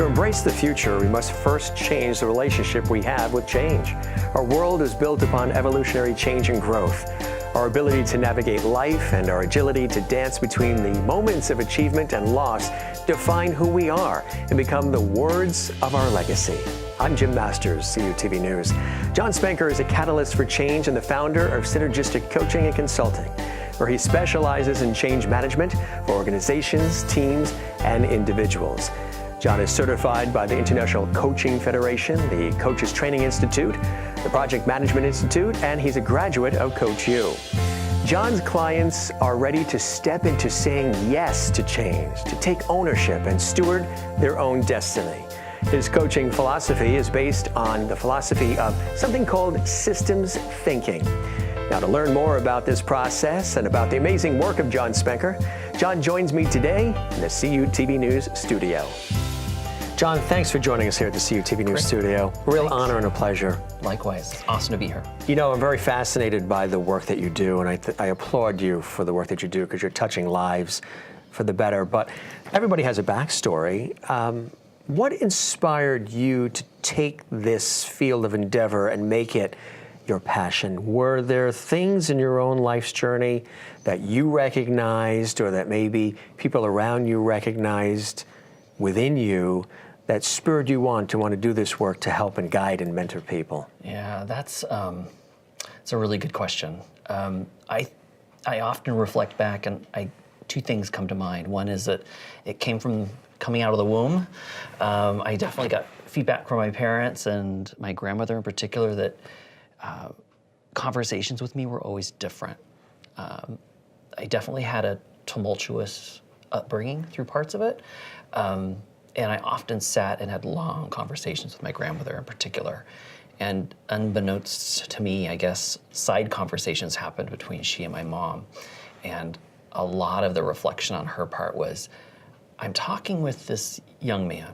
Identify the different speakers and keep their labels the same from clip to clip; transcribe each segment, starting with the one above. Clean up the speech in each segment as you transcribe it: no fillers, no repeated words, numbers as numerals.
Speaker 1: To embrace the future, we must first change the relationship we have with change. Our world is built upon evolutionary change and growth. Our ability to navigate life and our agility to dance between the moments of achievement and loss define who we are and become the words of our legacy. I'm Jim Masters, CUTV News. John Spenker is a catalyst for change and the founder of Synergistic Coaching and Consulting, where he specializes in change management for organizations, teams, and individuals. John is certified by the International Coaching Federation, the Coaches Training Institute, the Project Management Institute, and he's a graduate of Coach U. John's clients are ready to step into saying yes to change, to take ownership and steward their own destiny. His coaching philosophy is based on the philosophy of something called systems thinking. Now, to learn more about this process and about the amazing work of John Spenker, John joins me today in the CUTV News studio. John, thanks for joining us here at the CUTV News studio. Real honor and a pleasure.
Speaker 2: Likewise. It's awesome to be here.
Speaker 1: You know, I'm very fascinated by the work that you do, and I applaud you for the work that you do because you're touching lives for the better. But everybody has a backstory. What inspired you to take this field of endeavor and make it your passion? Were there things in your own life's journey that you recognized or that maybe people around you recognized within you that spurred you on to want to do this work to help and guide and mentor people?
Speaker 2: Yeah, that's a really good question. I often reflect back and two things come to mind. One is that it came from coming out of the womb. I definitely got feedback from my parents and my grandmother in particular that conversations with me were always different. I definitely had a tumultuous upbringing through parts of it. And I often sat and had long conversations with my grandmother in particular. And unbeknownst to me, I guess, side conversations happened between she and my mom. And a lot of the reflection on her part was, I'm talking with this young man,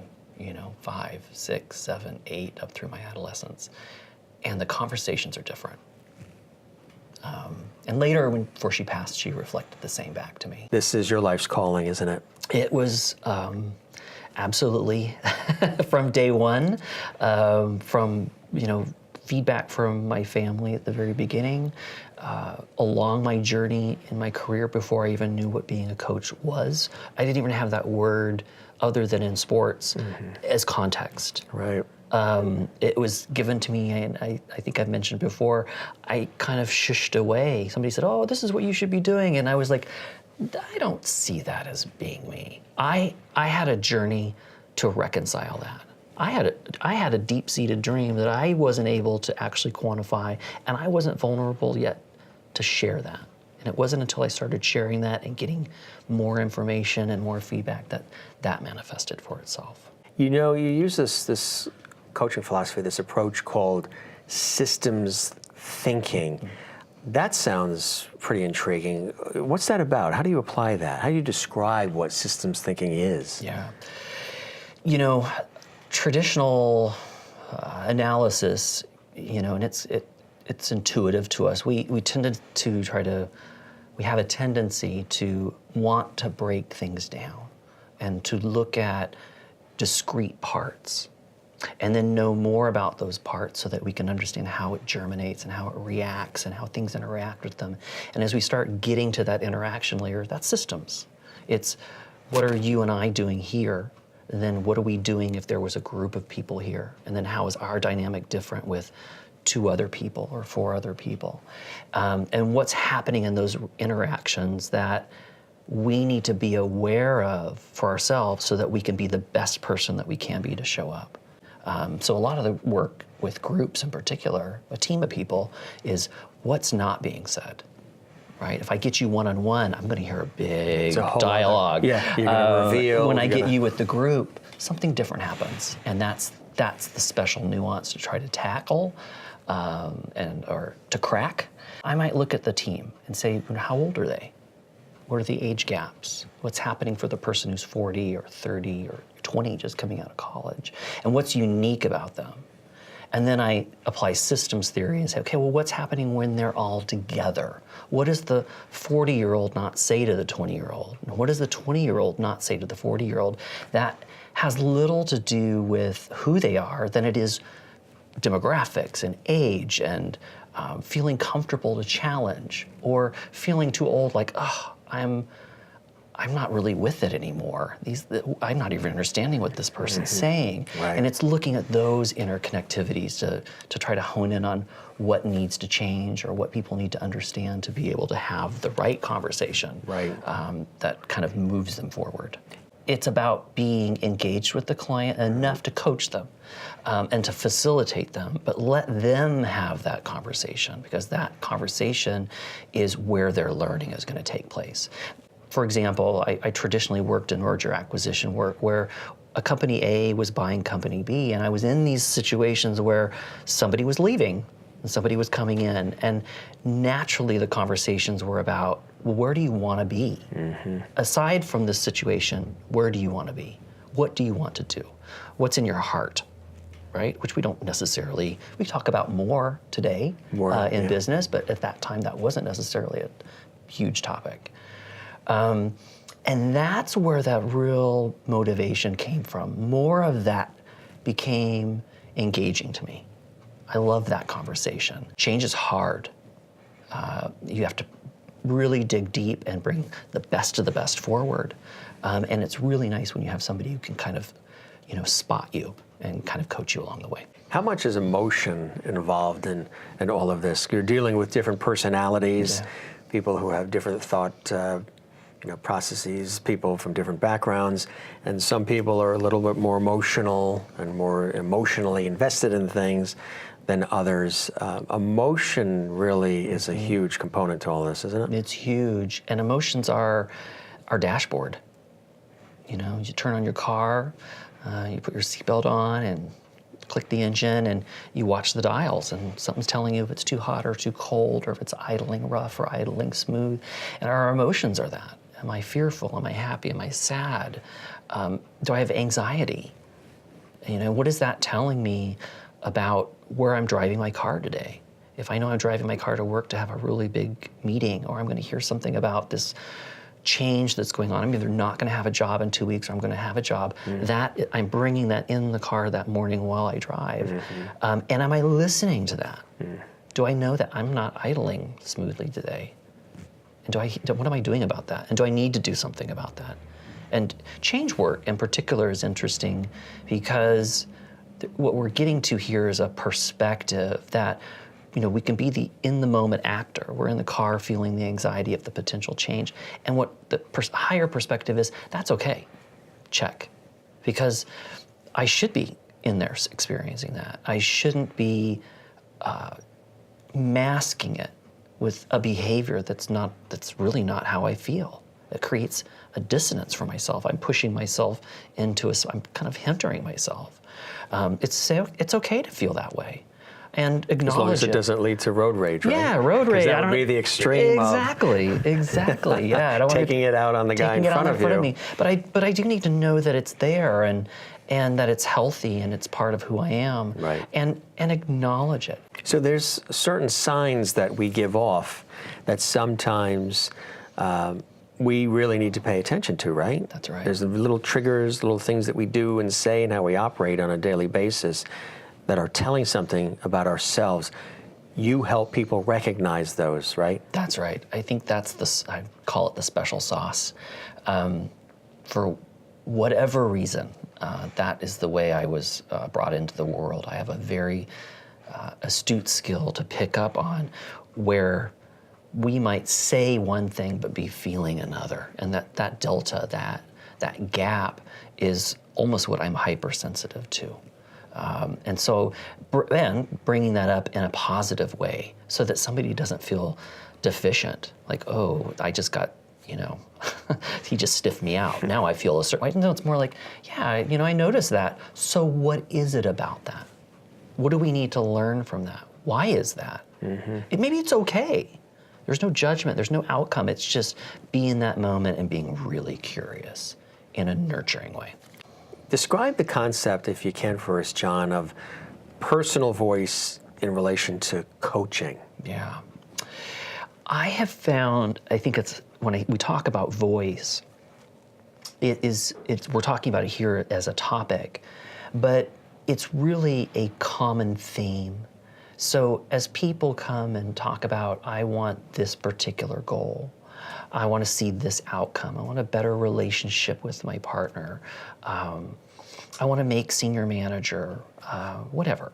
Speaker 2: 5, 6, 7, 8, up through my adolescence. And the conversations are different. And later, before she passed, she reflected the same back to me.
Speaker 1: This is your life's calling, isn't it?
Speaker 2: It was absolutely from day one, from feedback from my family at the very beginning, along my journey in my career before I even knew what being a coach was. I didn't even have that word other than in sports as context.
Speaker 1: Right.
Speaker 2: It was given to me, and I think I've mentioned before, I kind of shushed away. Somebody said, oh, this is what you should be doing. And I was like, I don't see that as being me. I had a journey to reconcile that. I had a deep-seated dream that I wasn't able to actually quantify, and I wasn't vulnerable yet to share that. And it wasn't until I started sharing that and getting more information and more feedback that manifested for itself.
Speaker 1: You use this coaching philosophy, this approach called systems thinking. That sounds pretty intriguing. What's that about? How do you apply that? How do you describe what systems thinking is?
Speaker 2: Yeah. Traditional analysis, and it's intuitive to us. We have a tendency to want to break things down and to look at discrete parts and then know more about those parts so that we can understand how it germinates and how it reacts and how things interact with them. And as we start getting to that interaction layer, that's systems. It's what are you and I doing here? And then what are we doing if there was a group of people here? And then how is our dynamic different with 2 other people or 4 other people? And what's happening in those interactions that we need to be aware of for ourselves so that we can be the best person that we can be to show up. So a lot of the work with groups in particular, a team of people, is what's not being said, right? If I get you one-on-one, I'm gonna hear a big dialogue.
Speaker 1: You're gonna reveal.
Speaker 2: When I get you with the group, something different happens. And that's the special nuance to try to tackle or to crack. I might look at the team and say, how old are they? What are the age gaps? What's happening for the person who's 40 or 30 or 20 just coming out of college? And what's unique about them? And then I apply systems theory and say, okay, well, what's happening when they're all together? What does the 40-year-old not say to the 20-year-old? And what does the 20-year-old not say to the 40-year-old? That has little to do with who they are than it is demographics and age and feeling comfortable to challenge, or feeling too old, like, oh, I'm not really with it anymore. I'm not even understanding what this person's saying.
Speaker 1: Right.
Speaker 2: And it's looking at those interconnectivities to try to hone in on what needs to change or what people need to understand to be able to have the right conversation that kind of moves them forward. It's about being engaged with the client enough to coach them and to facilitate them, but let them have that conversation, because that conversation is where their learning is going to take place. For example, I traditionally worked in merger acquisition work where a company A was buying company B, and I was in these situations where somebody was leaving and somebody was coming in, and naturally the conversations were about, well, where do you want to be? Aside from this situation, where do you want to be? What do you want to do? What's in your heart, right? Which we don't necessarily, we talk about more today in business, but at that time that wasn't necessarily a huge topic. And that's where that real motivation came from. More of that became engaging to me. I love that conversation. Change is hard. You have to really dig deep and bring the best of the best forward. And it's really nice when you have somebody who can kind of, spot you and kind of coach you along the way.
Speaker 1: How much is emotion involved in all of this? You're dealing with different personalities, people who have different thought processes, people from different backgrounds, and some people are a little bit more emotional and more emotionally invested in things than others. Emotion really is a huge component to all this, isn't it?
Speaker 2: It's huge, and emotions are our dashboard. You turn on your car, you put your seatbelt on and click the engine, and you watch the dials, and something's telling you if it's too hot or too cold, or if it's idling rough or idling smooth. And our emotions are that. Am I fearful? Am I happy? Am I sad? Do I have anxiety? What is that telling me about where I'm driving my car today? If I know I'm driving my car to work to have a really big meeting, or I'm going to hear something about this change that's going on, I'm either not going to have a job in 2 weeks or I'm going to have a job, that I'm bringing that in the car that morning while I drive. And am I listening to that? Do I know that I'm not idling smoothly today? And what am I doing about that? And do I need to do something about that? And change work in particular is interesting because what we're getting to here is a perspective that, we can be the in-the-moment actor. We're in the car feeling the anxiety of the potential change. And what the higher perspective is, that's okay, check. Because I should be in there experiencing that. I shouldn't be masking it with a behavior that's really not how I feel. It creates a dissonance for myself. I'm pushing myself into I'm kind of hindering myself. It's okay to feel that way, and acknowledge
Speaker 1: as long as it doesn't lead to road rage, right?
Speaker 2: Yeah, road rage.
Speaker 1: That would be the extreme.
Speaker 2: Exactly. Yeah, I don't want
Speaker 1: taking it out on the guy in front of you.
Speaker 2: Me. But I do need to know that it's there and that it's healthy and it's part of who I am.
Speaker 1: Right.
Speaker 2: And acknowledge it.
Speaker 1: So there's certain signs that we give off that sometimes we really need to pay attention to, right?
Speaker 2: That's right.
Speaker 1: There's little triggers, little things that we do and say and how we operate on a daily basis that are telling something about ourselves. You help people recognize those, right?
Speaker 2: That's right. I think I call it the special sauce. For whatever reason, that is the way I was brought into the world. I have a very astute skill to pick up on where we might say one thing but be feeling another. And that delta, that gap is almost what I'm hypersensitive to. And so then bringing that up in a positive way so that somebody doesn't feel deficient, like, oh, I just got, he just stiffed me out. Now I feel a certain way. No, it's more like, yeah, I noticed that. So what is it about that? What do we need to learn from that? Why is that? Maybe it's okay. There's no judgment. There's no outcome. It's just be in that moment and being really curious in a nurturing way.
Speaker 1: Describe the concept, if you can, for us, John, of personal voice in relation to coaching.
Speaker 2: Yeah. I have found, I think it's, when we talk about voice, we're talking about it here as a topic, but it's really a common theme. So as people come and talk about, I want this particular goal, I want to see this outcome, I want a better relationship with my partner, I want to make senior manager, whatever.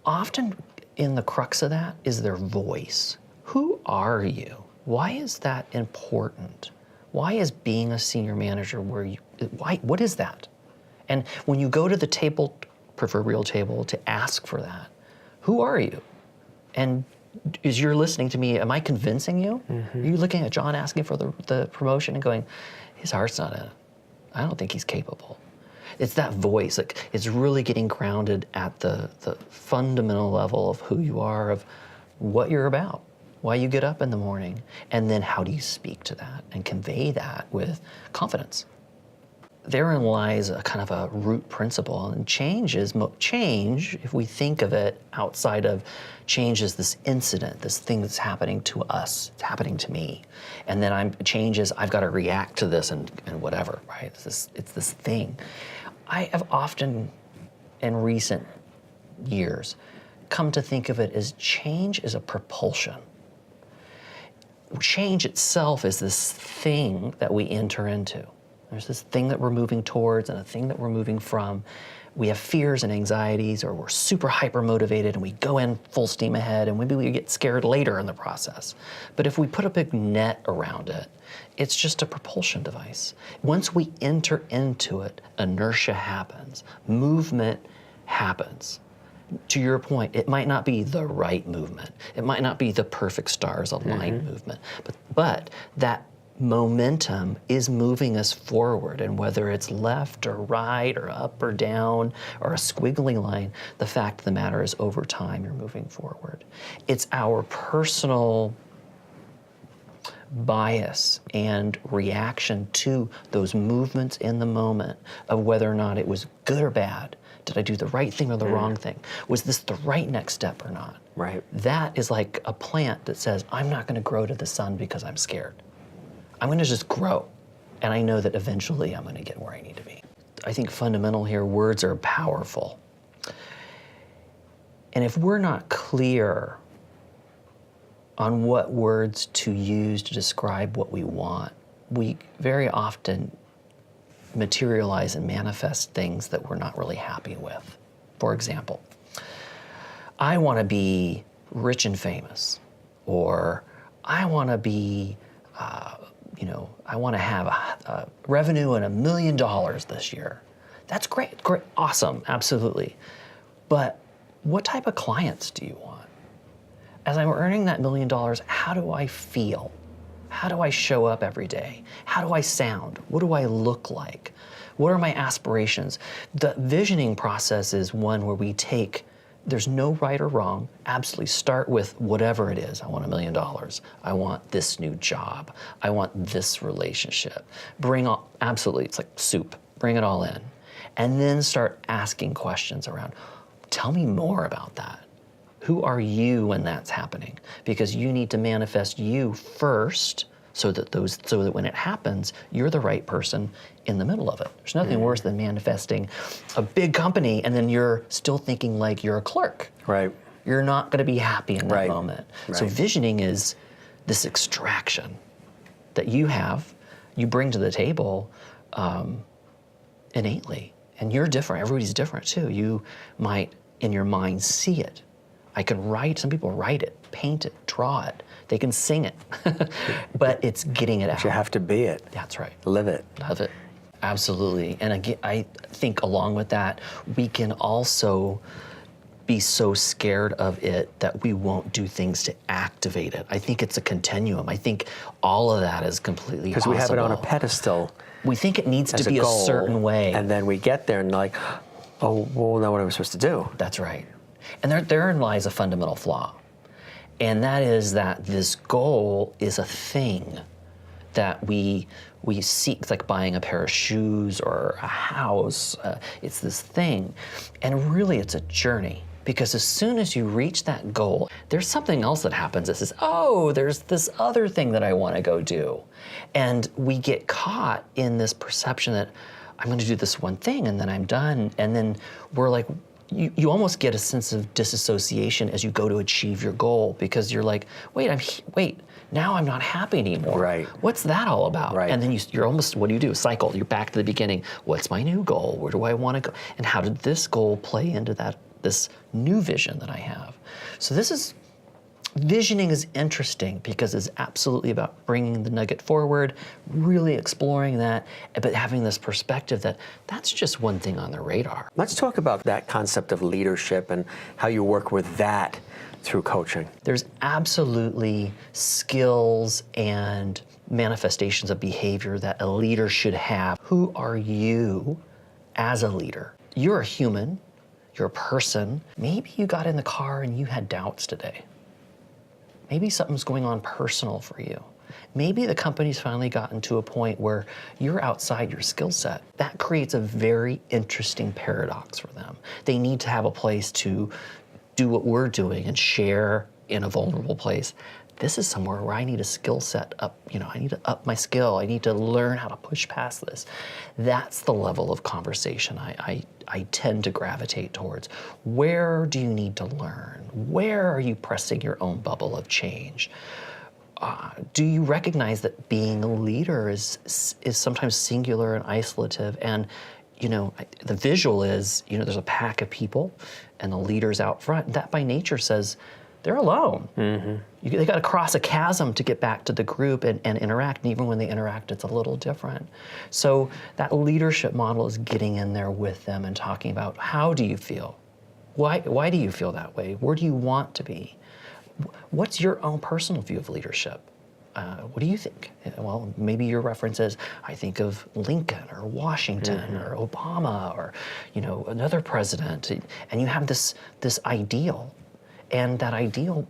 Speaker 2: Often in the crux of that is their voice. Who are you? Why is that important? Why is being a senior manager what is that? And when you go to the table, proverbial table, to ask for that, who are you? And as you're listening to me, am I convincing you? Mm-hmm. Are you looking at John asking for the promotion and going, his heart's not in it. I don't think he's capable. It's that voice. Like, it's really getting grounded at the fundamental level of who you are, of what you're about, why you get up in the morning, and then how do you speak to that and convey that with confidence. Therein lies a kind of a root principle, and change, if we think of it outside of change as this incident, this thing that's happening to us, it's happening to me, and then I've got to react to this and whatever, right? It's this thing. I have often, in recent years, come to think of it as change is a propulsion. Change itself is this thing that we enter into. There's this thing that we're moving towards and a thing that we're moving from. We have fears and anxieties, or we're super hyper motivated and we go in full steam ahead, and maybe we get scared later in the process. But if we put a big net around it, it's just a propulsion device. Once we enter into it, inertia happens, movement happens. To your point, it might not be the right movement. It might not be the perfect stars aligned movement, but that momentum is moving us forward, and whether it's left or right or up or down or a squiggly line, the fact of the matter is over time you're moving forward. It's our personal bias and reaction to those movements in the moment of whether or not it was good or bad. Did I do the right thing or the wrong thing? Was this the right next step or not?
Speaker 1: Right.
Speaker 2: That is like a plant that says, I'm not going to grow to the sun because I'm scared. I'm going to just grow, and I know that eventually I'm going to get where I need to be. I think fundamental here, words are powerful. And if we're not clear on what words to use to describe what we want, we very often materialize and manifest things that we're not really happy with. For example, I want to be rich and famous, or I want to be I want to have a revenue and $1 million this year. That's great, awesome, absolutely. But what type of clients do you want? As I'm earning that $1 million, how do I feel? How do I show up every day? How do I sound? What do I look like? What are my aspirations? The visioning process is one where there's no right or wrong. Absolutely start with whatever it is. I want $1 million. I want this new job. I want this relationship. Absolutely, it's like soup. Bring it all in. And then start asking questions around, tell me more about that. Who are you when that's happening? Because you need to manifest you first so that when it happens, you're the right person in the middle of it. There's nothing worse than manifesting a big company and then you're still thinking like you're a clerk.
Speaker 1: Right.
Speaker 2: You're not going to be happy in that moment.
Speaker 1: Right.
Speaker 2: So visioning is this extraction that you bring to the table innately. And you're different. Everybody's different too. You might, in your mind, see it. Some people write it, paint it, draw it. They can sing it, but it's getting it out.
Speaker 1: But you have to be it.
Speaker 2: That's right.
Speaker 1: Live it.
Speaker 2: Love it. Absolutely. And again, I think along with that, we can also be so scared of it that we won't do things to activate it. I think it's a continuum. I think all of that is completely possible.
Speaker 1: Because we have it on a pedestal.
Speaker 2: We think it needs to be a certain way.
Speaker 1: And then we get there and like, oh, well, now what am I supposed to do?
Speaker 2: That's right. And therein lies a fundamental flaw. And that is that this goal is a thing that we seek. It's like buying a pair of shoes or a house. It's this thing. And really, it's a journey. Because as soon as you reach that goal, there's something else that happens that says, oh, there's this other thing that I want to go do. And we get caught in this perception that I'm going to do this one thing and then I'm done. And then we're like, you almost get a sense of disassociation as you go to achieve your goal, because you're like, wait, now I'm not happy anymore.
Speaker 1: Right.
Speaker 2: What's that all about?
Speaker 1: Right.
Speaker 2: And then you're almost, what do? Cycle. You're back to the beginning. What's my new goal? Where do I want to go? And how did this goal play into this new vision that I have? So visioning is interesting because it's absolutely about bringing the nugget forward, really exploring that, but having this perspective that that's just one thing on the radar.
Speaker 1: Let's talk about that concept of leadership and how you work with that through coaching.
Speaker 2: There's absolutely skills and manifestations of behavior that a leader should have. Who are you as a leader? You're a human, you're a person. Maybe you got in the car and you had doubts today. Maybe something's going on personal for you. Maybe the company's finally gotten to a point where you're outside your skill set. That creates a very interesting paradox for them. They need to have a place to do what we're doing and share in a vulnerable place. This is somewhere where I need a skill set up, I need to up my skill. I need to learn how to push past this. That's the level of conversation I tend to gravitate towards. Where do you need to learn? Where are you pressing your own bubble of change? Do you recognize that being a leader is sometimes singular and isolative? And the visual is, there's a pack of people and the leader's out front. That by nature says they're alone. Mm-hmm. They got to cross a chasm to get back to the group and interact. And even when they interact, it's a little different. So that leadership model is getting in there with them and talking about, how do you feel? Why do you feel that way? Where do you want to be? What's your own personal view of leadership? What do you think? Well, maybe your reference is, I think of Lincoln or Washington or Obama or another president, and you have this ideal, and that ideal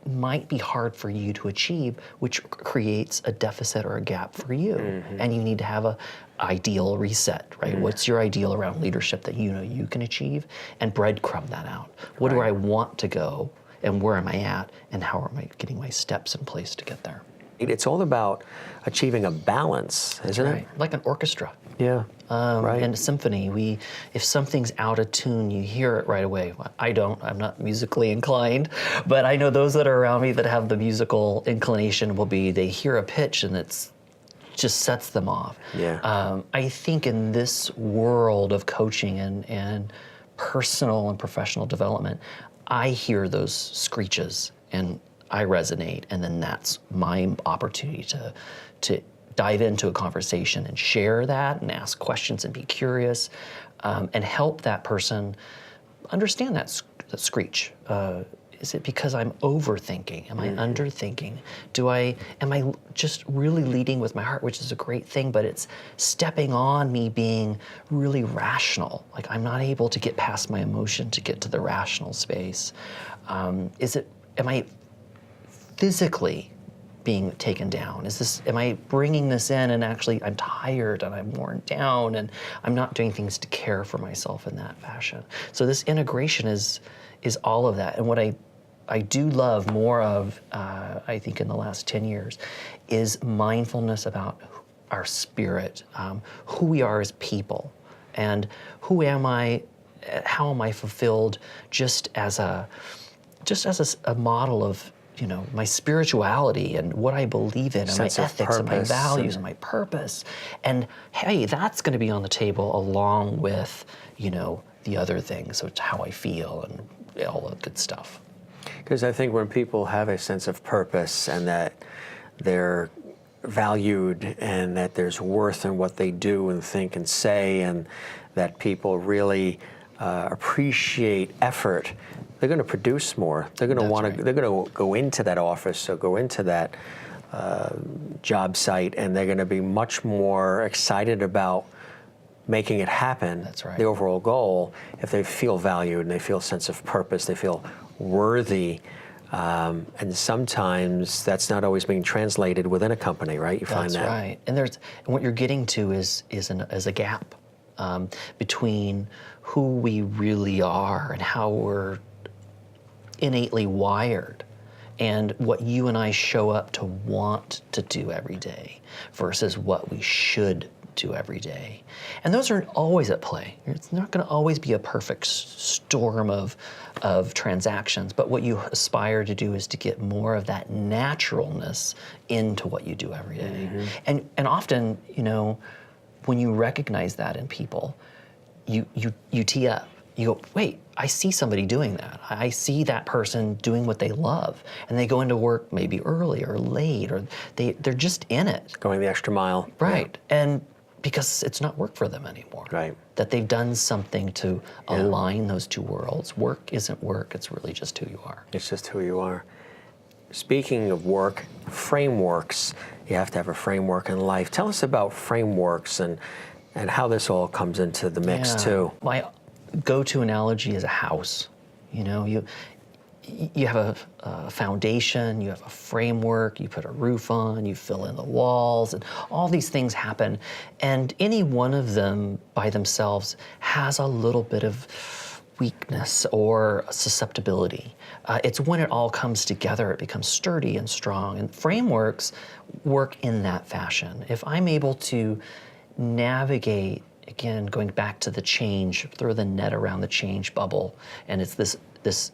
Speaker 2: might be hard for you to achieve, which creates a deficit or a gap for you. Mm-hmm. And you need to have a ideal reset, right? Mm-hmm. What's your ideal around leadership that you can achieve, and breadcrumb that out. What do I want to go? And where am I at, and how am I getting my steps in place to get there?
Speaker 1: It's all about achieving a balance, isn't it?
Speaker 2: Like an orchestra.
Speaker 1: Yeah, right.
Speaker 2: And a symphony, if something's out of tune, you hear it right away. I'm not musically inclined, but I know those that are around me that have the musical inclination they hear a pitch and it's just sets them off.
Speaker 1: Yeah.
Speaker 2: I think in this world of coaching and personal and professional development, I hear those screeches and I resonate, and then that's my opportunity to dive into a conversation and share that and ask questions and be curious, and help that person understand that screech. Is it because I'm overthinking? Am I underthinking? Am I just really leading with my heart, which is a great thing, but it's stepping on me being really rational. Like I'm not able to get past my emotion to get to the rational space. Am I physically being taken down? Am I bringing this in and actually I'm tired and I'm worn down and I'm not doing things to care for myself in that fashion? So this integration is all of that. And what I do love more of, I think in the last 10 years, is mindfulness about our spirit, who we are as people, and who am I, how am I fulfilled just as a model of my spirituality and what I believe in, and my ethics and my values and my purpose. And hey, that's going to be on the table along with, the other things, so it's how I feel and all the good stuff.
Speaker 1: Because I think when people have a sense of purpose and that they're valued and that there's worth in what they do and think and say, and that people really appreciate effort, they're going to produce more. They're going to want to. They're going to go into that office or go into that job site, and they're going to be much more excited about making it happen.
Speaker 2: That's right.
Speaker 1: The overall goal, if they feel valued and they feel a sense of purpose, they feel worthy. And sometimes that's not always being translated within a company, right? You find that.
Speaker 2: That's right. And what you're getting to is a gap. between who we really are and how we're innately wired and what you and I show up to want to do every day versus what we should do every day. And those aren't always at play. It's not going to always be a perfect storm of transactions, but what you aspire to do is to get more of that naturalness into what you do every day. And often, you know, when you recognize that in people, you tee up. You go, wait, I see somebody doing that. I see that person doing what they love. And they go into work maybe early or late, or they're just in it.
Speaker 1: Going the extra mile.
Speaker 2: Right. Yeah. And because it's not work for them anymore.
Speaker 1: Right.
Speaker 2: That they've done something to align those two worlds. Work isn't work, it's really just who you are.
Speaker 1: It's just who you are. Speaking of work, frameworks. You have to have a framework in life. Tell us about frameworks and how this all comes into the mix too.
Speaker 2: My go-to analogy is a house. You know, you have a foundation, you have a framework, you put a roof on, you fill in the walls, and all these things happen. And any one of them by themselves has a little bit of weakness or susceptibility. It's when it all comes together, it becomes sturdy and strong. And frameworks work in that fashion. If I'm able to navigate, again, going back to the change, throw the net around the change bubble, and it's this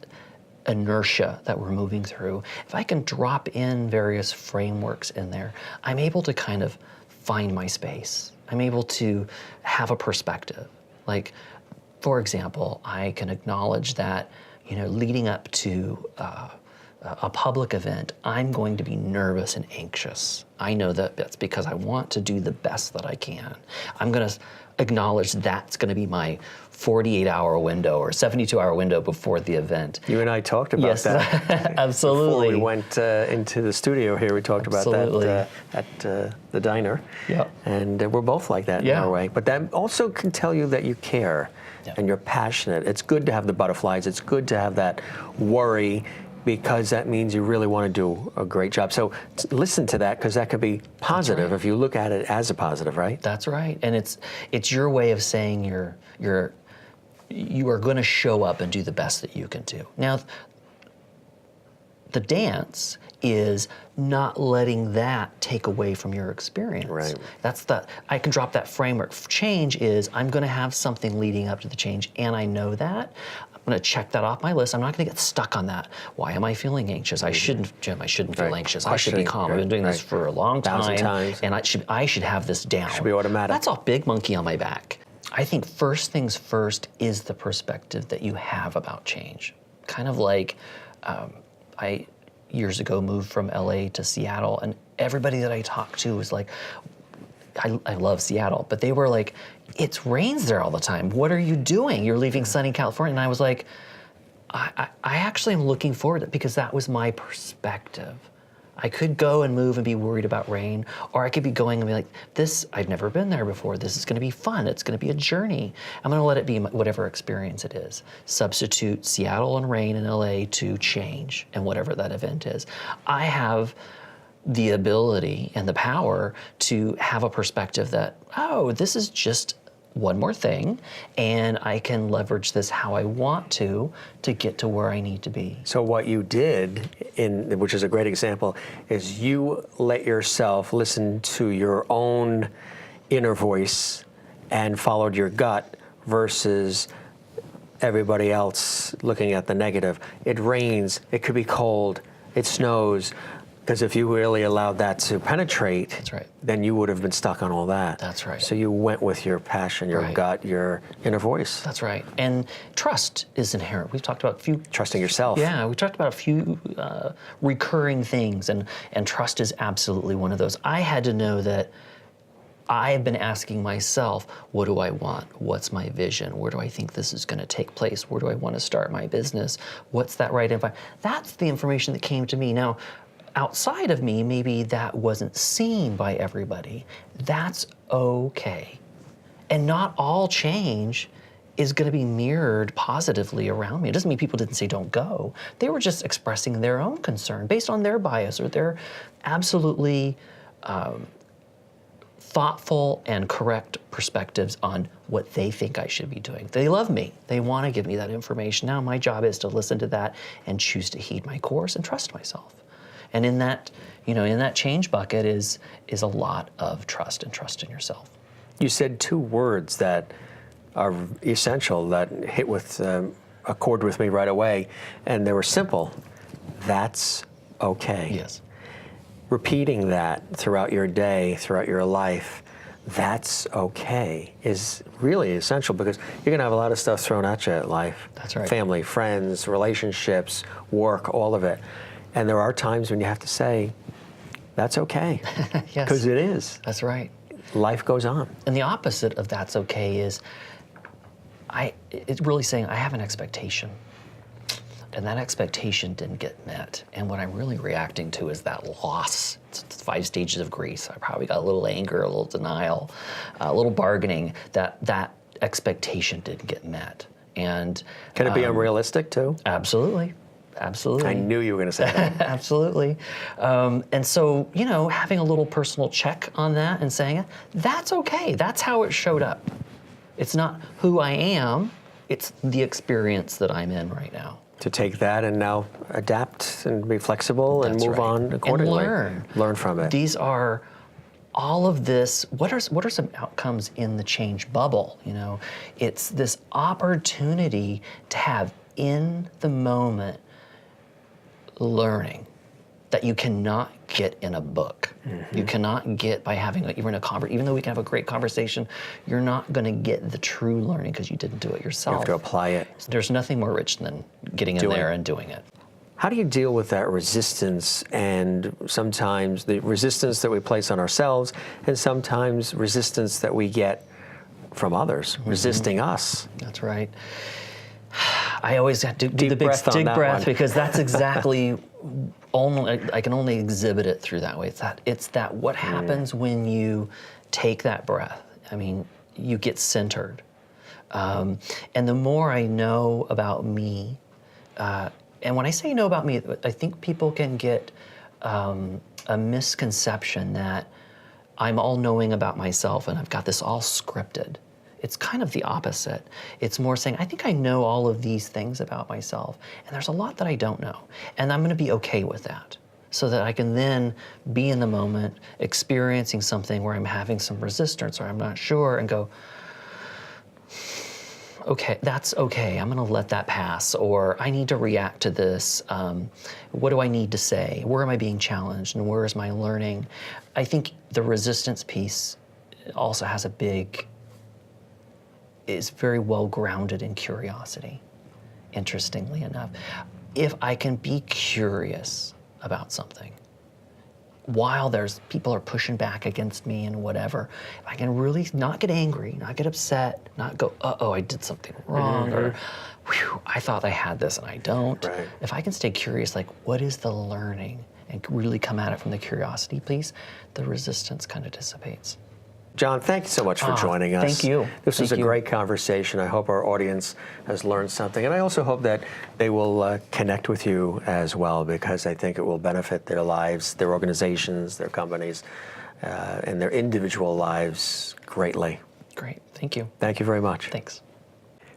Speaker 2: inertia that we're moving through. If I can drop in various frameworks in there, I'm able to kind of find my space. I'm able to have a perspective. Like, for example, I can acknowledge that, you know, leading up to a public event, I'm going to be nervous and anxious. I know that that's because I want to do the best that I can. I'm going to acknowledge that's going to be my 48-hour window or 72-hour window before the event.
Speaker 1: You and I talked about that.
Speaker 2: Absolutely.
Speaker 1: Before we went into the studio here, we talked about that at the diner.
Speaker 2: Yep.
Speaker 1: And we're both like that in our way. But that also can tell you that you care and you're passionate. It's good to have the butterflies. It's good to have that worry, because that means you really want to do a great job. So listen to that, because that could be positive if you look at it as a positive, right?
Speaker 2: That's right. And it's your way of saying you are going to show up and do the best that you can do. Now, the dance is not letting that take away from your experience.
Speaker 1: Right.
Speaker 2: I can drop that framework. Change is, I'm going to have something leading up to the change, and I know that. I'm going to check that off my list. I'm not going to get stuck on that. Why am I feeling anxious? I shouldn't, Jim, I shouldn't feel anxious. I should be calm. I've been doing this for a long time, and I should have this down.
Speaker 1: It should be automatic.
Speaker 2: That's all big monkey on my back. I think first things first is the perspective that you have about change. Kind of like I years ago moved from LA to Seattle, and everybody that I talked to was like, I love Seattle, but they were like, it rains there all the time. What are you doing? You're leaving sunny California. And I was like, I actually am looking forward to it, because that was my perspective. I could go and move and be worried about rain, or I could be going and be like, I've never been there before. This is going to be fun. It's going to be a journey. I'm going to let it be whatever experience it is. Substitute Seattle and rain in LA to change and whatever that event is. I have the ability and the power to have a perspective that, oh, this is just one more thing, and I can leverage this how I want to get to where I need to be.
Speaker 1: So what you did, which is a great example, is you let yourself listen to your own inner voice and followed your gut versus everybody else looking at the negative. It rains, it could be cold, it snows. Because if you really allowed that to penetrate,
Speaker 2: that's right,
Speaker 1: then you would have been stuck on all that.
Speaker 2: That's right.
Speaker 1: So you went with your passion, your gut, your inner voice.
Speaker 2: That's right. And trust is inherent. We've talked about a few...
Speaker 1: Trusting yourself.
Speaker 2: Yeah, we talked about a few recurring things, and trust is absolutely one of those. I had to know that I have been asking myself, what do I want? What's my vision? Where do I think this is going to take place? Where do I want to start my business? What's that right environment? That's the information that came to me. Now, outside of me, maybe that wasn't seen by everybody. That's okay. And not all change is going to be mirrored positively around me. It doesn't mean people didn't say don't go. They were just expressing their own concern based on their bias or their absolutely thoughtful and correct perspectives on what they think I should be doing. They love me. They want to give me that information. Now my job is to listen to that and choose to heed my course and trust myself. And in that, in that change bucket is a lot of trust and trust in yourself.
Speaker 1: You said two words that are essential, that hit with a chord with me right away, and they were simple. That's okay.
Speaker 2: Yes.
Speaker 1: Repeating that throughout your day, throughout your life, that's okay, is really essential, because you're going to have a lot of stuff thrown at you at life.
Speaker 2: That's right.
Speaker 1: Family, friends, relationships, work, all of it. And there are times when you have to say, that's okay.
Speaker 2: Yes.
Speaker 1: Because it is.
Speaker 2: That's right.
Speaker 1: Life goes on.
Speaker 2: And the opposite of that's okay is, it's really saying I have an expectation, and that expectation didn't get met. And what I'm really reacting to is that loss. It's 5 stages of grief. I probably got a little anger, a little denial, a little bargaining, that expectation didn't get met. And
Speaker 1: can it be unrealistic too?
Speaker 2: Absolutely. Absolutely.
Speaker 1: I knew you were going to say that.
Speaker 2: Absolutely. And so, having a little personal check on that and saying, that's okay. That's how it showed up. It's not who I am. It's the experience that I'm in right now.
Speaker 1: To take that and now adapt and be flexible and move on accordingly.
Speaker 2: And
Speaker 1: learn from it.
Speaker 2: These are all of this. What are some outcomes in the change bubble? It's this opportunity to have in the moment learning that you cannot get in a book. Mm-hmm. You cannot get by having even though we can have a great conversation, you're not going to get the true learning because you didn't do it yourself.
Speaker 1: You have to apply it.
Speaker 2: There's nothing more rich than getting in there and doing it.
Speaker 1: How do you deal with that resistance, and sometimes the resistance that we place on ourselves, and sometimes resistance that we get from others, resisting us?
Speaker 2: That's right. I always have to do the big
Speaker 1: dig
Speaker 2: breath because that's exactly I can only exhibit it through that way. It's that what happens when you take that breath. I mean, you get centered. And the more I know about me, and when I say know about me, I think people can get a misconception that I'm all knowing about myself and I've got this all scripted. It's kind of the opposite. It's more saying, I think I know all of these things about myself, and there's a lot that I don't know, and I'm gonna be okay with that, so that I can then be in the moment, experiencing something where I'm having some resistance or I'm not sure, and go, okay, that's okay, I'm gonna let that pass, or I need to react to this. What do I need to say? Where am I being challenged, and where is my learning? I think the resistance piece also has is very well grounded in curiosity, interestingly enough. If I can be curious about something, while people are pushing back against me and whatever, if I can really not get angry, not get upset, not go, uh-oh, I did something wrong, or whew, I thought I had this and I don't.
Speaker 1: Right.
Speaker 2: If I can stay curious, like, what is the learning, and really come at it from the curiosity piece, the resistance kind of dissipates.
Speaker 1: John, thank you so much for joining us.
Speaker 2: Thank you.
Speaker 1: This was a great conversation. I hope our audience has learned something, and I also hope that they will connect with you as well, because I think it will benefit their lives, their organizations, their companies, and their individual lives greatly.
Speaker 2: Great, thank you.
Speaker 1: Thank you very much.
Speaker 2: Thanks.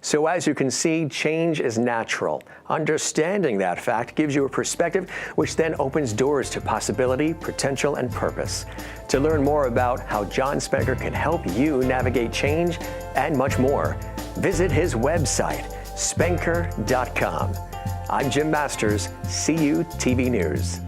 Speaker 1: So as you can see, change is natural. Understanding that fact gives you a perspective which then opens doors to possibility, potential, and purpose. To learn more about how John Spenker can help you navigate change and much more, visit his website, Spenker.com. I'm Jim Masters, CUTV News.